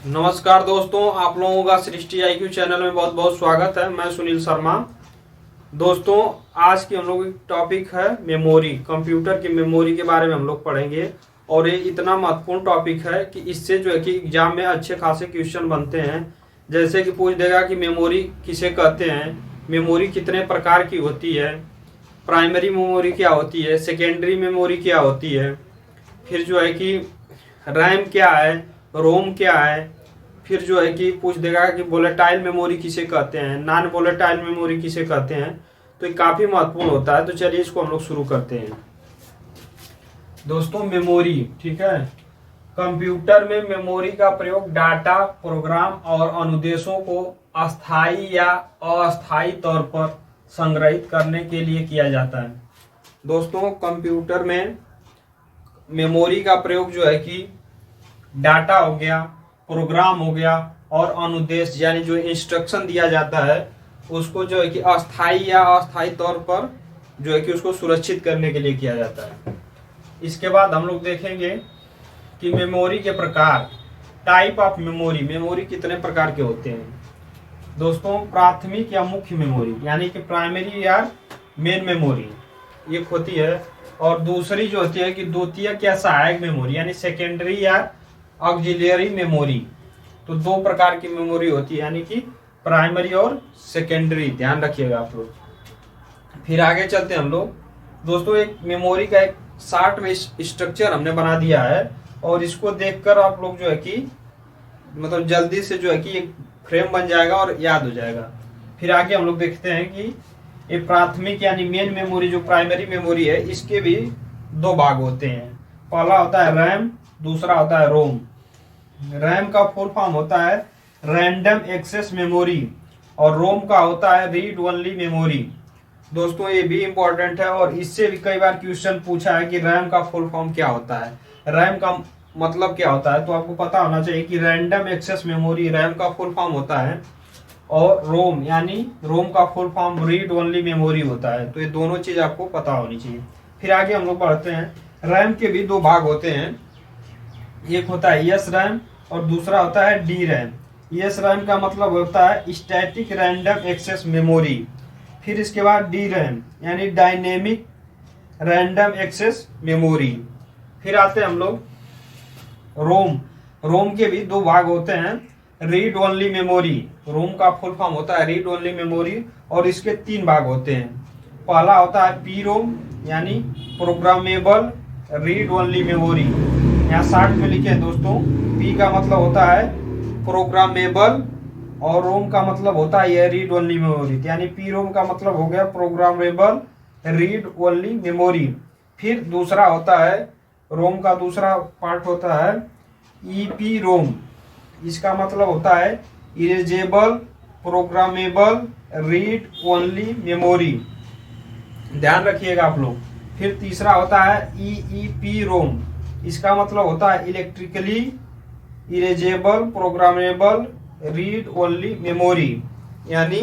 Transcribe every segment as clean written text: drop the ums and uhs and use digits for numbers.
नमस्कार दोस्तों, आप लोगों का सृष्टि IQ चैनल में बहुत बहुत स्वागत है। मैं सुनील शर्मा। दोस्तों, आज की हम लोग की टॉपिक है मेमोरी। कंप्यूटर की मेमोरी के बारे में हम लोग पढ़ेंगे और ये इतना महत्वपूर्ण टॉपिक है कि इससे जो है कि एग्जाम में अच्छे खासे क्वेश्चन बनते हैं। जैसे कि पूछ देगा कि मेमोरी किसे कहते हैं, मेमोरी कितने प्रकार की होती है, प्राइमरी मेमोरी क्या होती है, सेकेंडरी मेमोरी क्या होती है, फिर जो है कि रैम क्या है, रोम क्या है, फिर जो है कि पूछ देगा कि वोलेटाइल मेमोरी किसे कहते हैं, नॉन वोलेटाइल मेमोरी किसे कहते हैं। तो ये काफ़ी महत्वपूर्ण होता है। तो चलिए इसको हम लोग शुरू करते हैं। दोस्तों, मेमोरी, ठीक है। कंप्यूटर में मेमोरी का प्रयोग डाटा, प्रोग्राम और अनुदेशों को अस्थायी या अस्थायी तौर पर संग्रहित करने के लिए किया जाता है। दोस्तों, कंप्यूटर में मेमोरी का प्रयोग जो है कि डाटा हो गया, प्रोग्राम हो गया और अनुदेश यानी जो इंस्ट्रक्शन दिया जाता है उसको जो है कि अस्थायी या अस्थायी तौर पर जो है कि उसको सुरक्षित करने के लिए किया जाता है। इसके बाद हम लोग देखेंगे कि मेमोरी के प्रकार, टाइप ऑफ मेमोरी। मेमोरी कितने प्रकार के होते हैं दोस्तों? प्राथमिक या मुख्य मेमोरी यानी कि प्राइमरी या मेन मेमोरी एक होती है, और दूसरी जो होती है कि द्वितीयक या सहायक मेमोरी यानी सेकेंडरी या ऑक्सिलियरी मेमोरी। तो दो प्रकार की मेमोरी होती है यानी कि प्राइमरी और सेकेंडरी, ध्यान रखिएगा आप लोग। फिर आगे चलते हैं हम लोग। दोस्तों, एक मेमोरी का एक शार्ट में स्ट्रक्चर हमने बना दिया है और इसको देखकर आप लोग जो है कि मतलब जल्दी से जो है कि एक फ्रेम बन जाएगा और याद हो जाएगा। फिर आगे हम लोग देखते हैं कि ये प्राथमिक यानी मेन मेमोरी जो प्राइमरी मेमोरी है इसके भी दो भाग होते हैं। पहला होता है रैम, दूसरा होता है रोम। रैम का फुल फॉर्म होता है रैंडम एक्सेस मेमोरी और रोम का होता है रीड ओनली मेमोरी। दोस्तों, ये भी इंपॉर्टेंट है और इससे भी कई बार क्वेश्चन पूछा है कि रैम का फुल फॉर्म क्या होता है, रैम का मतलब क्या होता है। तो आपको पता होना चाहिए कि रैंडम एक्सेस मेमोरी रैम का फुल फॉर्म होता है और रोम यानी रोम का full form read only memory होता है। तो ये दोनों चीज आपको पता होनी चाहिए। फिर आगे हम लोग बढ़ते हैं। रैम के भी दो भाग होते हैं, एक होता है यस रैम और दूसरा होता है डी रैम। यस रैम का मतलब होता है स्टैटिक रैंडम एक्सेस मेमोरी। फिर इसके बाद डी रैम यानी डायनेमिक रैंडम एक्सेस मेमोरी। फिर आते हैं हम लोग रोम। रोम के भी दो भाग होते हैं, रीड ओनली मेमोरी। रोम का फुल फॉर्म होता है रीड ओनली मेमोरी और इसके तीन भाग होते हैं। पहला होता है पी रोम यानी प्रोग्रामेबल रीड ओनली मेमोरी। यहाँ शार्ट में लिखे दोस्तों, पी का मतलब होता है प्रोग्रामेबल और रोम का मतलब होता है ये रीड ओनली मेमोरी। यानी पी रोम का मतलब हो गया प्रोग्रामेबल रीड ओनली मेमोरी। फिर दूसरा होता है रोम का दूसरा पार्ट होता है ईपी रोम। इसका मतलब होता है erasable programmable read only memory, ध्यान रखिएगा आप लोग। फिर तीसरा होता है ईईपी रोम। इसका मतलब होता है electrically erasable programmable read only memory. यानी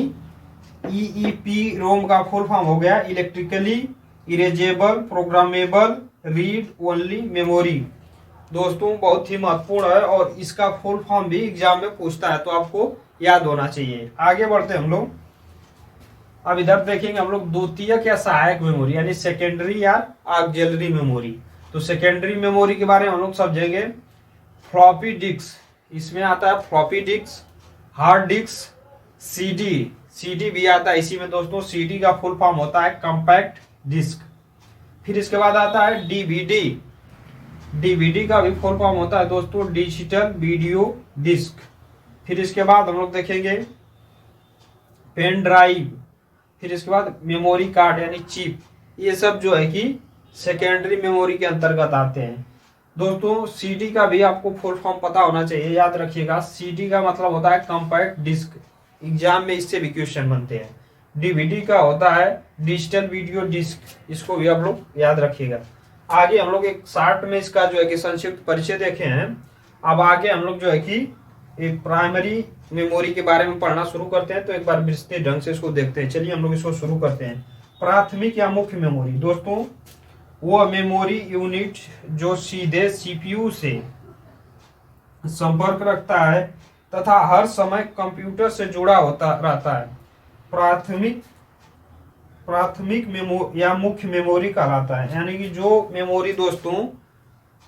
ईईपी रोम का फुल फॉर्म हो गया electrically erasable programmable read only memory. दोस्तों, बहुत ही महत्वपूर्ण है और इसका फुल फॉर्म भी एग्जाम में पूछता है, तो आपको याद होना चाहिए। आगे बढ़ते हम लोग। अब इधर देखेंगे हम लोग द्वितीयक या सहायक मेमोरी यानी सेकेंडरी या ऑक्सिलरी मेमोरी। तो सेकेंडरी मेमोरी के बारे में हम लोग समझेंगे। फ्लॉपी डिस्क, इसमें आता है floppy disk, hard disk, CD. CD भी आता है इसी में दोस्तों। सीडी का फुल फॉर्म होता है कॉम्पैक्ट डिस्क। फिर इसके बाद आता है डीवीडी। डीवीडी का भी फुल फॉर्म होता है दोस्तों डिजिटल वीडियो डिस्क। फिर इसके बाद हम लोग देखेंगे पेन ड्राइव। फिर इसके बाद मेमोरी कार्ड यानी चिप। ये सब जो है कि सेकेंडरी मेमोरी के अंतर्गत आते हैं। दोस्तों, सीडी का भी आपको फुल फॉर्म पता होना चाहिए, याद रखिएगा। सीडी का मतलब होता है कॉम्पैक्ट डिस्क, एग्जाम में इससे भी क्वेश्चन बनते हैं। डीवीडी का होता है डिजिटल वीडियो डिस्क, इसको भी आप लोग याद रखिएगा। आगे हम लोग एक शार्ट में इसका जो है कि संक्षिप्त परिचय देखे हैं। अब आगे हम लोग जो है कि एक प्राइमरी मेमोरी के बारे में पढ़ना शुरू करते हैं। तो एक बार विस्तृत ढंग से इसको देखते हैं। चलिए हम लोग इसको शुरू करते हैं। प्राथमिक या मुख्य मेमोरी। दोस्तों, वो मेमोरी यूनिट जो सीधे सीपीयू से संपर्क रखता है तथा हर समय कंप्यूटर से जुड़ा होता रहता है। प्राथमिक या मुख्य मेमोरी कहलाता है, यानी कि जो मेमोरी दोस्तों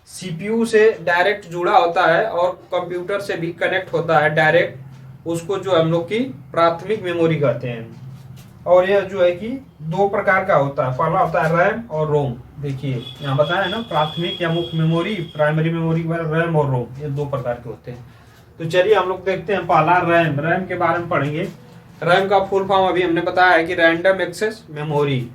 सीपीयू से डायरेक्ट जुड़ा होता है और कंप्यूटर से भी कनेक्ट होता है डायरेक्ट, उसको जो हम लोग की प्राथमिक मेमोरी कहते हैं। और यह जो है कि दो प्रकार का होता है, पहला होता है रैम और रोम। देखिए यहाँ बताया ना, प्राथमिक या मुख्य मेमोरी, प्राइमरी मेमोरी के बारे में रैम और रोम, ये दो प्रकार के होते हैं। तो चलिए हम लोग देखते हैं पहला रैम। रैम के बारे में पढ़ेंगे। रैम का फुल फॉर्म अभी हमने बताया है कि रैंडम एक्सेस मेमोरी।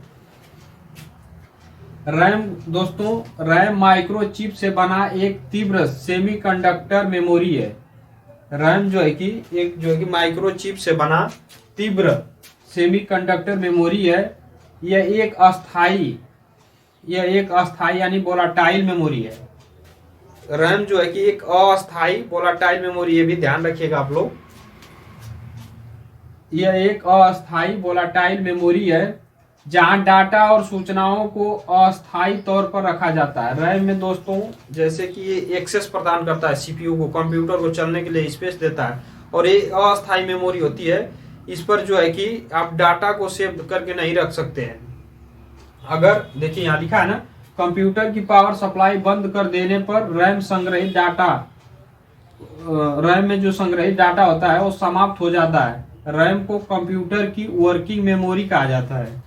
रैम दोस्तों, रैम माइक्रोचिप से बना एक तीव्र सेमीकंडक्टर मेमोरी है। रैम जो है कि माइक्रोचिप से बना तीव्र सेमीकंडक्टर मेमोरी है। यह एक अस्थाई यानी वोलाटाइल मेमोरी है। रैम जो है कि एक अस्थाई वोलाटाइल मेमोरी, ये भी ध्यान रखिएगा आप लोग। यह एक अस्थाई वोलाटाइल मेमोरी है जहां डाटा और सूचनाओं को अस्थायी तौर पर रखा जाता है। रैम में दोस्तों जैसे कि ये एक्सेस प्रदान करता है सीपीयू को, कंप्यूटर को चलने के लिए स्पेस देता है, और ये अस्थायी मेमोरी होती है। इस पर जो है कि आप डाटा को सेव करके नहीं रख सकते हैं। अगर देखिए यहाँ लिखा है ना, कंप्यूटर की पावर सप्लाई बंद कर देने पर रैम में जो संग्रहित डाटा होता है वो समाप्त हो जाता है। रैम को कंप्यूटर की वर्किंग मेमोरी कहा जाता है,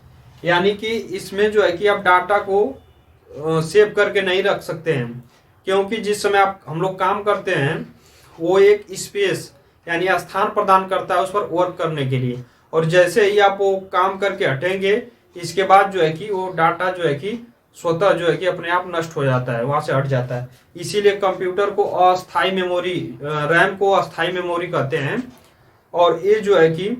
यानी कि इसमें जो है कि आप डाटा को सेव करके नहीं रख सकते हैं, क्योंकि जिस समय हम लोग काम करते हैं वो एक स्पेस यानी स्थान प्रदान करता है उस पर वर्क करने के लिए, और जैसे ही आप वो काम करके हटेंगे इसके बाद जो है कि वो डाटा जो है कि स्वतः जो है कि अपने आप नष्ट हो जाता है, वहां से हट जाता है। इसीलिए कंप्यूटर को अस्थायी मेमोरी, रैम को अस्थायी मेमोरी कहते हैं। और ये जो है कि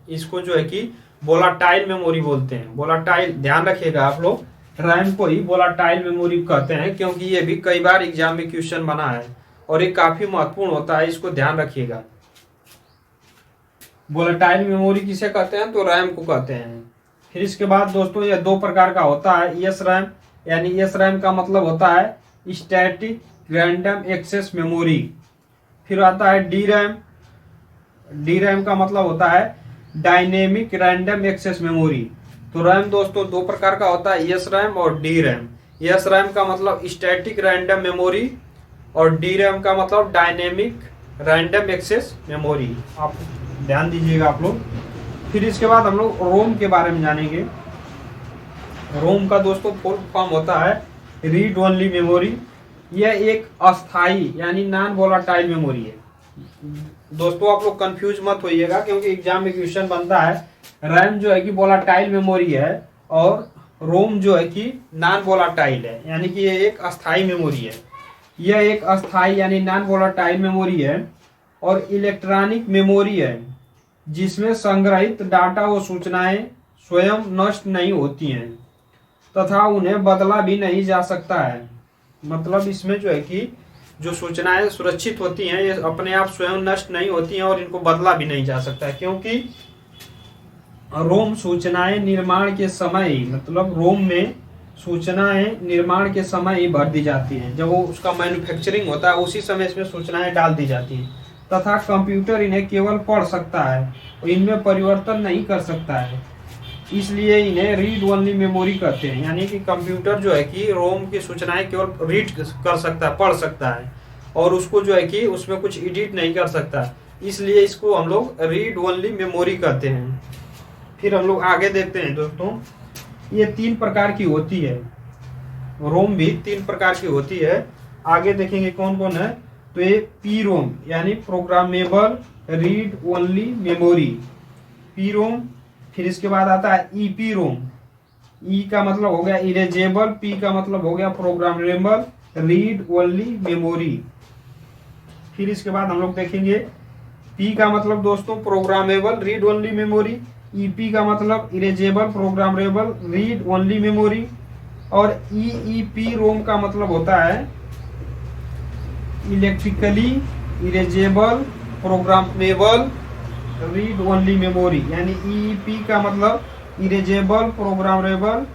इसको जो है कि वोलाटाइल मेमोरी बोलते हैं। वोलाटाइल, ध्यान रखिएगा आप लोग, रैम को ही वोलाटाइल मेमोरी कहते हैं, क्योंकि ये भी कई बार एग्जाम में क्वेश्चन बना है और ये काफी महत्वपूर्ण होता है, इसको ध्यान रखिएगा। वोलेटाइल मेमोरी किसे कहते हैं, तो रैम को कहते हैं। फिर इसके बाद दोस्तों यह दो प्रकार का होता है। एस रैम, यानी एस रैम का मतलब होता है स्टैटिक रैंडम एक्सेस मेमोरी। फिर आता है डी रैम। डी रैम का मतलब होता है डायनेमिक रैंडम एक्सेस मेमोरी। तो रैम दोस्तों दो प्रकार का होता है, एस रैम और डी रैम। एस रैम का मतलब स्टैटिक रैंडम मेमोरी और डी रैम का मतलब डायनेमिक रैंडम एक्सेस मेमोरी। आप ध्यान दीजिएगा आप लोग। फिर इसके बाद हम लोग रोम के बारे में जानेंगे। रोम का दोस्तों फुल फॉर्म होता है रीड ओनली मेमोरी। यह एक अस्थाई यानी नॉन वोलाटाइल मेमोरी है। दोस्तों आप लोग कंफ्यूज मत होइएगा, क्योंकि एग्जाम में क्वेश्चन बनता है। रैम जो है कि वोलाटाइल मेमोरी है और रोम जो है कि नॉन वोलाटाइल है, यानी कि ये एक अस्थाई मेमोरी है। यह एक अस्थाई यानी नॉन वोलाटाइल मेमोरी है और इलेक्ट्रॉनिक मेमोरी है जिसमें संग्रहित डाटा व सूचनाएं स्वयं नष्ट नहीं होती हैं तथा उन्हें बदला भी नहीं जा सकता है। मतलब इसमें जो है कि जो सूचनाएं सुरक्षित होती हैं ये अपने आप स्वयं नष्ट नहीं होती हैं और इनको बदला भी नहीं जा सकता है, क्योंकि रोम सूचनाएं निर्माण के समय ही, मतलब रोम में सूचनाएं निर्माण के समय ही भर दी जाती हैं। जब वो उसका मैन्युफैक्चरिंग होता है उसी समय इसमें सूचनाएं डाल दी जाती हैं तथा कंप्यूटर इन्हें केवल पढ़ सकता है और इनमें परिवर्तन नहीं कर सकता है। इसलिए इन्हें रीड ओनली मेमोरी कहते हैं, यानी कि कंप्यूटर जो है कि रोम की सूचनाएं केवल रीड कर सकता है, पढ़ सकता है, और उसको जो है कि उसमें कुछ एडिट नहीं कर सकता। इसलिए इसको हम लोग रीड ओनली मेमोरी कहते हैं। फिर हम लोग आगे देखते हैं दोस्तों, ये 3 प्रकार की होती है। रोम भी 3 प्रकार की होती है। आगे देखेंगे कौन कौन है। तो ये पी रोम यानी programmable read only memory, P ROM. फिर इसके बाद आता है ईपी रोम। ई का मतलब हो गया इरेजेबल, पी का मतलब हो गया प्रोग्रामेबल रीड ओनली मेमोरी। फिर इसके बाद हम लोग देखेंगे पी का मतलब दोस्तों programmable read only memory, EP का मतलब erasable programmable read only memory, और ईईपी रोम का मतलब होता है electrically erasable programmable read only memory, यानी ईईपी का मतलब erasable programmable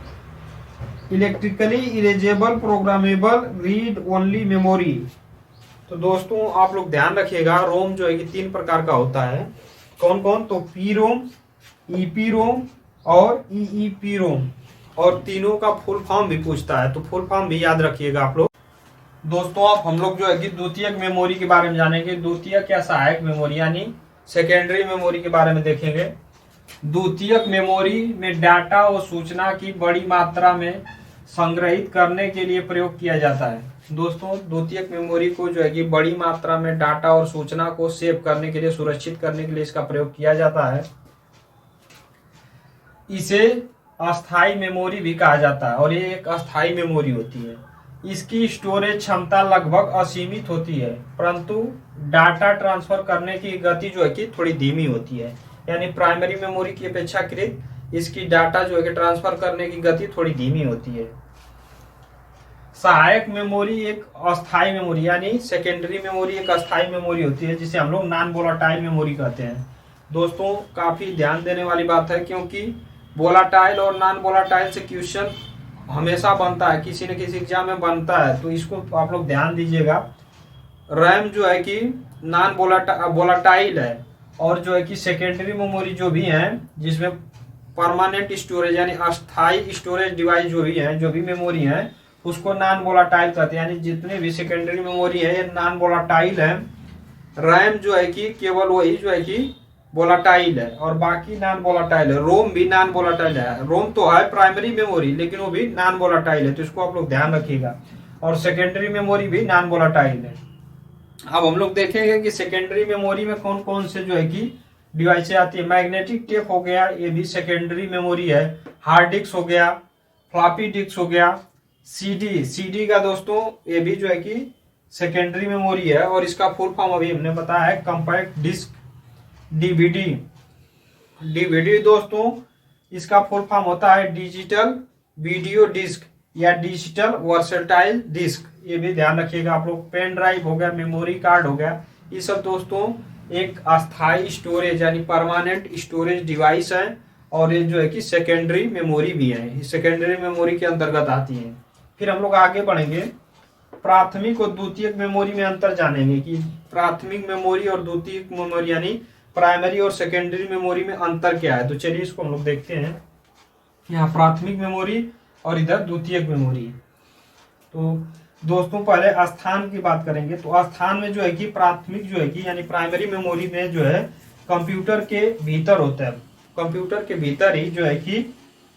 electrically erasable programmable read only memory. तो दोस्तों आप लोग ध्यान रखिएगा, रोम जो है कि 3 प्रकार का होता है। कौन कौन? तो पी रोम, ईपी रोम और ईईपी रोम। और तीनों का फुल फॉर्म भी पूछता है, तो फुल फॉर्म भी याद रखिएगा आप लोग। दोस्तों आप हम लोग जो है कि द्वितीयक मेमोरी के बारे में जानेंगे। द्वितीयक या सहायक मेमोरी यानी सेकेंडरी मेमोरी के बारे में देखेंगे। द्वितीयक मेमोरी में डाटा और सूचना की बड़ी मात्रा में संग्रहित करने के लिए प्रयोग किया जाता है। दोस्तों द्वितीयक मेमोरी को जो है कि बड़ी मात्रा में डाटा और सूचना को सेव करने के लिए, सुरक्षित करने के लिए इसका प्रयोग किया जाता है। इसे अस्थायी मेमोरी भी कहा जाता है और ये एक अस्थायी मेमोरी होती है। इसकी स्टोरेज क्षमता लगभग असीमित होती है, परंतु डाटा ट्रांसफर करने की गति जो है कि थोड़ी धीमी होती है। यानी प्राइमरी मेमोरी की अपेक्षाकृत इसकी डाटा जो है कि ट्रांसफर करने की गति थोड़ी धीमी होती है। सहायक मेमोरी एक अस्थायी मेमोरी यानी सेकेंडरी मेमोरी एक अस्थायी मेमोरी होती है, जिसे हम लोग नॉन वोलाटाइल मेमोरी कहते हैं। दोस्तों काफी ध्यान देने वाली बात है, क्योंकि वोलाटाइल और नॉन वोलाटाइल से क्वेश्चन हमेशा बनता है, किसी न किसी एग्जाम में बनता है, तो इसको आप लोग ध्यान दीजिएगा। रैम जो है कि नॉन वोलाटाइल है, और जो है कि सेकेंडरी मेमोरी जो भी है जिसमें परमानेंट स्टोरेज यानी अस्थायी स्टोरेज डिवाइस जो भी है, जो भी मेमोरी है, उसको नॉन वोलाटाइल कहते हैं। यानी जितने भी सेकेंडरी मेमोरी है ये नॉन वोलाटाइल है। रैम जो है कि केवल वही जो है कि वोलाटाइल है और बाकी नॉन वोलाटाइल है। रोम भी नॉन वोलाटाइल है। रोम तो है प्राइमरी मेमोरी, लेकिन वो भी नॉन वोलाटाइल है, तो इसको आप लोग ध्यान रखिएगा। और सेकेंडरी मेमोरी भी नॉन वोलाटाइल है। अब हम लोग देखेंगे कि सेकेंडरी मेमोरी में कौन कौन से जो है कि डिवाइसें आती है। मैग्नेटिक टेप हो गया, ये भी सेकेंडरी मेमोरी है। हार्ड डिस्क हो गया, फ्लॉपी डिस्क हो गया, सीडी का दोस्तों ये भी जो है कि सेकेंडरी मेमोरी है, और इसका फुल फॉर्म अभी हमने बताया है कंपैक्ट डिस्क। डीवीडी दोस्तों इसका फुल फॉर्म होता है डिजिटल वीडियो डिस्क या डिजिटल वर्सेटाइल डिस्क, ये भी ध्यान रखिएगा आप लोग। पेन ड्राइव हो गया, मेमोरी कार्ड हो गया, ये सब दोस्तों एक अस्थायी स्टोरेज यानी परमानेंट स्टोरेज डिवाइस है, और ये जो है कि सेकेंडरी मेमोरी भी है, सेकेंडरी मेमोरी के अंतर्गत आती है। फिर हम लोग आगे बढ़ेंगे, प्राथमिक और द्वितीयक मेमोरी में अंतर जानेंगे कि प्राथमिक मेमोरी और द्वितीयक मेमोरी यानी प्राइमरी और सेकेंडरी मेमोरी में अंतर क्या है। तो चलिए इसको हम लोग देखते हैं। यहाँ प्राथमिक मेमोरी और इधर द्वितीयक मेमोरी। तो दोस्तों पहले स्थान की बात करेंगे। तो स्थान में जो है कि प्राथमिक जो है कि यानी प्राइमरी मेमोरी में जो है कंप्यूटर के भीतर होता है। कंप्यूटर के भीतर ही जो है कि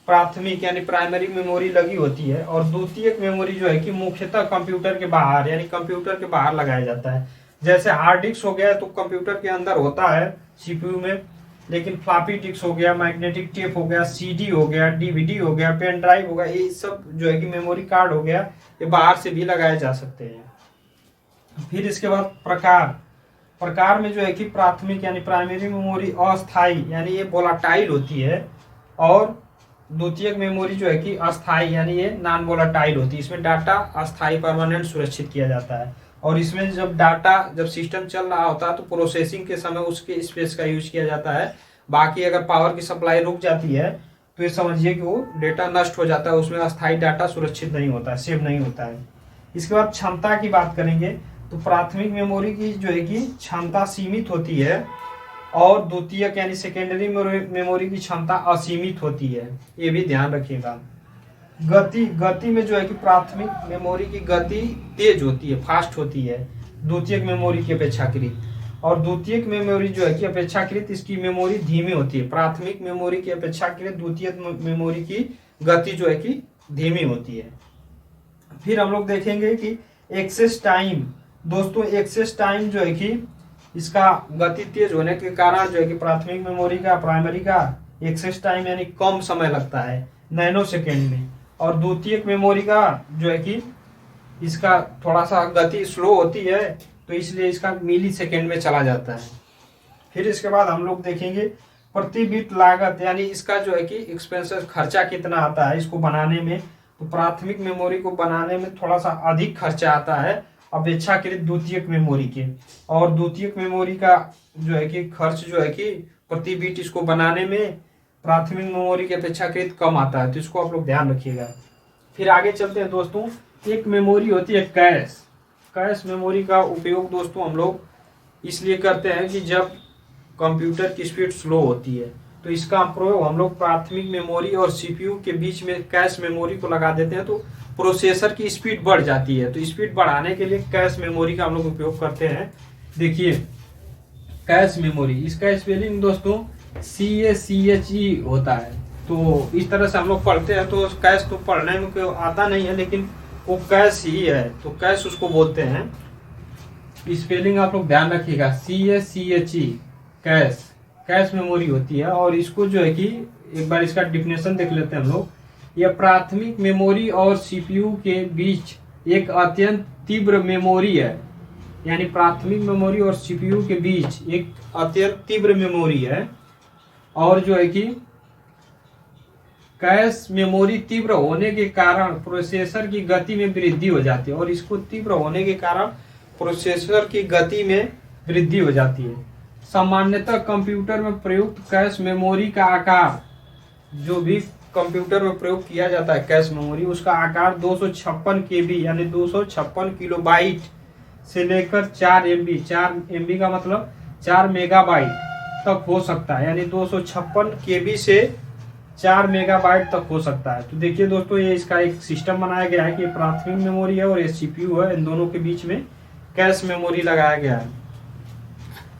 प्राथमिक यानी प्राइमरी मेमोरी लगी होती है, और द्वितीयक मेमोरी जो है कि मुख्यतः कंप्यूटर के बाहर यानी कंप्यूटर के बाहर लगाया जाता है। जैसे हार्ड डिस्क हो गया तो कंप्यूटर के अंदर होता है सीपीयू में, लेकिन फ्लॉपी डिस्क हो गया, मैग्नेटिक टेप हो गया, सीडी हो गया, डीवीडी हो गया, पेन ड्राइव हो गया, ये सब जो है कि मेमोरी कार्ड हो गया, ये बाहर से भी लगाए जा सकते हैं। फिर इसके बाद प्रकार में जो है कि प्राथमिक यानी प्राइमरी मेमोरी अस्थायी यानी ये वोलाटाइल होती है, और द्वितीयक मेमोरी जो है कि अस्थायी यानी ये नॉन वोलाटाइल होती है। इसमें डाटा अस्थायी परमानेंट सुरक्षित किया जाता है, और इसमें जब सिस्टम चल रहा होता है तो प्रोसेसिंग के समय उसके स्पेस का यूज किया जाता है। बाकी अगर पावर की सप्लाई रुक जाती है तो ये समझिए कि वो डेटा नष्ट हो जाता है, उसमें अस्थायी डाटा सुरक्षित नहीं होता है, सेव नहीं होता है। इसके बाद क्षमता की बात करेंगे। तो प्राथमिक मेमोरी की जो है कि क्षमता सीमित होती है, और द्वितीयक यानी सेकेंडरी मेमोरी की क्षमता असीमित होती है, ये भी ध्यान रखिएगा। गति में जो है कि प्राथमिक मेमोरी की गति तेज होती है, फास्ट होती है द्वितीयक मेमोरी की अपेक्षाकृत, और द्वितीयक मेमोरी जो है कि अपेक्षाकृत इसकी मेमोरी धीमी होती है। प्राथमिक मेमोरी की अपेक्षाकृत द्वितीयक मेमोरी की गति जो है कि धीमी होती है। फिर हम लोग देखेंगे कि एक्सेस टाइम। दोस्तों एक्सेस टाइम जो है कि इसका गति तेज होने के कारण जो है कि प्राथमिक मेमोरी का प्राइमरी का एक्सेस टाइम यानी कम समय लगता है, नैनो सेकेंड में, और द्वितीयक मेमोरी का जो है कि इसका थोड़ा सा गति स्लो होती है, तो इसलिए इसका मिली सेकेंड में चला जाता है। फिर इसके बाद हम लोग देखेंगे प्रति बिट लागत यानी इसका जो है कि एक्सपेंसेस खर्चा कितना आता है इसको बनाने में। तो प्राथमिक मेमोरी को बनाने में थोड़ा सा अधिक खर्चा आता है अपेक्षाकृत द्वितीयक मेमोरी के, और द्वितीयक मेमोरी का जो है कि खर्च जो है कि प्रति बिट इसको बनाने में प्राथमिक मेमोरी के अपेक्षाकृत कम आता है, तो इसको आप लोग ध्यान रखिएगा। फिर आगे चलते हैं दोस्तों। एक मेमोरी होती है कैश। कैश मेमोरी का उपयोग दोस्तों हम लोग इसलिए करते हैं कि जब कंप्यूटर की स्पीड स्लो होती है तो इसका प्रयोग हम लोग प्राथमिक मेमोरी और सीपीयू के बीच में कैश मेमोरी को लगा देते हैं, तो प्रोसेसर की स्पीड बढ़ जाती है। तो स्पीड बढ़ाने के लिए कैश मेमोरी का हम लोग उपयोग करते हैं। देखिए कैश मेमोरी, इसका स्पेलिंग दोस्तों CACHE होता है। तो इस तरह से हम लोग पढ़ते हैं। तो कैश तो पढ़ने में कोई आता नहीं है, लेकिन वो कैश ही है, तो कैश उसको बोलते हैं। स्पेलिंग आप लोग ध्यान रखिएगा, CACHE कैश, कैश मेमोरी होती है। और इसको जो है कि एक बार इसका डिफिनेशन देख लेते हैं हम लोग। यह प्राथमिक मेमोरी और सीपीयू के बीच एक अत्यंत तीव्र मेमोरी है। यानी प्राथमिक मेमोरी और सीपीयू के बीच एक अत्यंत तीव्र मेमोरी है। और जो है कि कैश मेमोरी तीव्र होने के कारण प्रोसेसर की गति में वृद्धि हो जाती है। और इसको तीव्र होने के कारण प्रोसेसर की गति में वृद्धि हो जाती है। सामान्यतः कंप्यूटर में प्रयुक्त कैश मेमोरी का आकार, जो भी कंप्यूटर में प्रयोग किया जाता है कैश मेमोरी, उसका आकार 256 KB यानी 256 किलोबाइट से लेकर 4 MB, 4 MB का मतलब 4 मेगाबाइट तक हो सकता है। यानी 256 KB से 4 मेगाबाइट तक हो सकता है। तो देखिए दोस्तों, ये इसका एक सिस्टम बनाया गया है कि प्राथमिक मेमोरी है और ये सीपीयू है, इन दोनों के बीच में कैश मेमोरी लगाया गया है।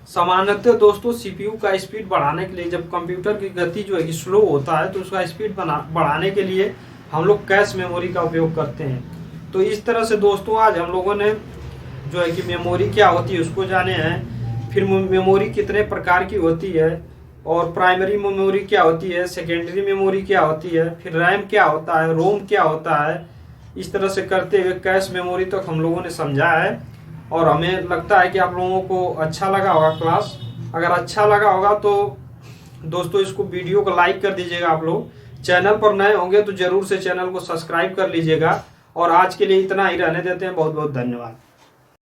सामान्यतः दोस्तों सीपीयू का स्पीड बढ़ाने के लिए, जब कंप्यूटर की गति जो है कि स्लो होता है, तो उसका स्पीड बढ़ाने के लिए हम लोग कैश मेमोरी का उपयोग करते हैं। तो इस तरह से दोस्तों आज हम लोगों ने जो है कि मेमोरी क्या होती है उसको जाने हैं। फिर मेमोरी कितने प्रकार की होती है, और प्राइमरी मेमोरी क्या होती है, सेकेंडरी मेमोरी क्या होती है, फिर रैम क्या होता है, रोम क्या होता है। इस तरह से करते हुए कैश मेमोरी तक हम लोगों ने समझा है। और हमें लगता है कि आप लोगों को अच्छा लगा होगा क्लास। अगर अच्छा लगा होगा तो दोस्तों इसको वीडियो को लाइक कर दीजिएगा। आप लोग चैनल पर नए होंगे तो जरूर से चैनल को सब्सक्राइब कर लीजिएगा। और आज के लिए इतना ही रहने देते हैं। बहुत बहुत धन्यवाद।